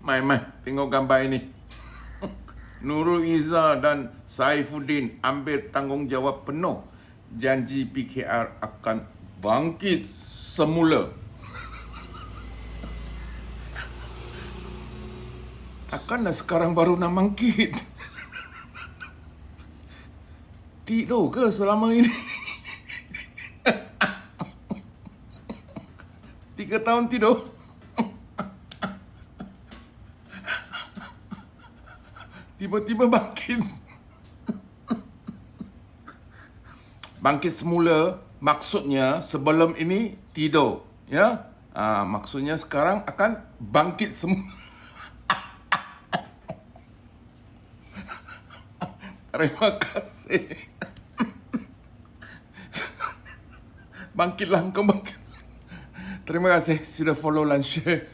Mai, tengok gambar ini. Nurul Izzah dan Saifuddin ambil tanggungjawab penuh. Janji PKR akan bangkit semula. Takkanlah sekarang baru nak bangkit? Tidur ke selama ini? 3 tahun tidur? Tiba-tiba bangkit. Bangkit semula maksudnya sebelum ini tidur, ya. Maksudnya sekarang akan bangkit semula. Terima kasih. Bangkitlah engkau bangkit. Terima kasih sudah follow dan share.